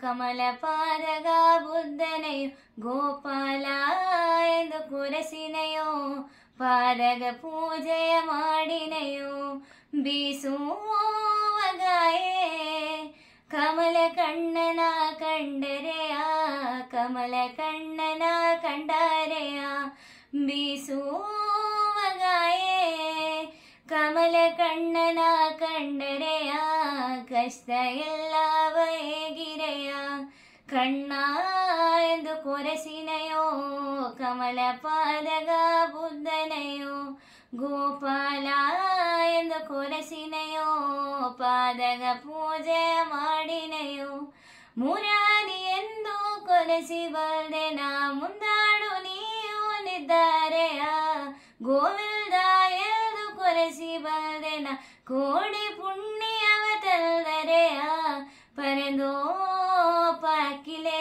ಕಮಲ ಪಾದಗ ಬುದ್ಧನೆಯೋ ಗೋಪಾಲ ಎಂದು ಕುರಸಿನೆಯೋ ಪಾದಗ ಪೂಜೆಯ ಮಾಡಿನೆಯೋ ಬೀಸುವ ಗಾಯೇ ಕಮಲ ಕಣ್ಣನ ಕಂಡರೆಯ ಕಮಲ ಕಣ್ಣನ ಕಂಡರೆಯ ಬೀಸುವ ಗಾಯೇ ಕಮಲ ಕಣ್ಣನ ಕಂಡರೆಯ ಕಷ್ಟ ಎಲ್ಲವ ಹೇಗಿರೆಯ ಕಣ್ಣ ಎಂದು ಕೊರಸಿನೆಯೋ ಕಮಲ ಪಾದಗ ಬುದ್ಧನೆಯೋ ಗೋಪಾಲ ಎಂದು ಕೊರಸಿನೆಯೋ ಪಾದಗ ಪೂಜೆ ಮಾಡಿನೆಯೋ ಮುರಾರಿ ಎಂದು ಕೊರಸಿ ಬಲ್ದೆನ ಮುಂದಾಡು ನೀವು ನಿದ್ದಾರೆಯ ಗೋವಿಂದ ಎಂದು ಕೊರಸಿ ಬಲ್ದೆನ ಕೋಡಿ ಪುಣ್ಯವ ತಲ್ದರೆಯ ಪರೆದೋ ಪಾಕಿಲೆ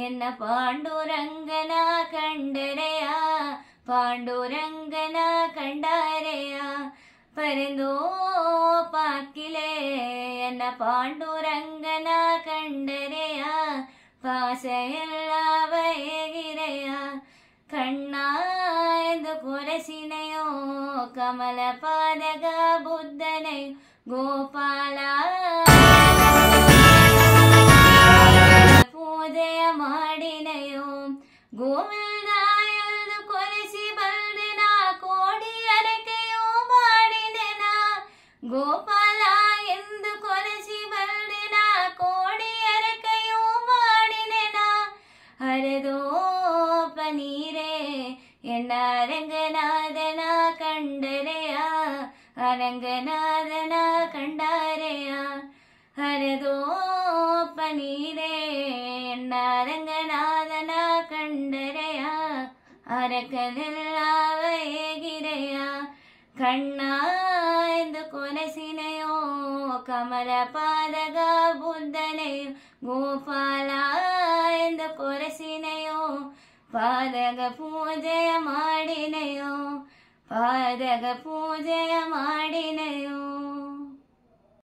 ಎನ್ನ ಪಾಂಡುರಂಗನ ಕಂಡರೆಯ ಪಾಂಡುರಂಗನ ಕಂಡರೆಯ ಪರೆದೋ ಪಾಕಿಲೆ ಎನ್ನ ಪಾಂಡುರಂಗನ ಕಂಡರೆಯ ಪಾಸ ಎಲ್ಲವ ಹೇಗಿರೆಯ ಕಣ್ಣ ಎಂದು ಕೊರಸಿನೆಯೋ ಕಮಲ ಪಾದಗ ಬುದ್ಧನೆಯೋ ಗೋಪಾಲ ಪೂಜೆಯ ಮಾಡಿನೆಯೋ ಗೋವಿಂದ ಎಂದು ಕೊರಸಿ ಬಲ್ದೆನ ಕೋಡಿ ಅರಕೆಯೋ ಮಾಡಿದೆನ ಗೋಪಾಲ ಎಂದು ಕೊರಸಿ ಬಲ್ದೆನ ಕೋಡಿ ಅರಕೆಯೋ ಮಾಡಿದೆನ ಹರಿದೋ ಪನೀರೇ ಎನ್ನ ರಂಗನಾದನ ಕಂಡರೆಯ ಅರಂಗನಾದನ ಕಂಡರೆಯ ಹರಿದೋ ಪನೀರೇ ಎನ್ನ ರಂಗನಾದನ ಕಂಡರೆಯ ಅರಕನೆಲ್ಲವ ಹೇಗಿರೆಯ ಕಣ್ಣ ಎಂದು ಕೊನಸಿನೆಯೋ ಕಮಲ ಪಾದಗ ಬುದ್ಧನೆಯೋ ಗೋಪಾಲ ಎಂದು ಕೊರಸಿನೆಯೋ ಪಾದಗ ಪೂಜೆಯ ಮಾಡಿನೆಯೋ ಪಾದಗ ಪೂಜೆಯ ಮಾಡಿನೆಯೋ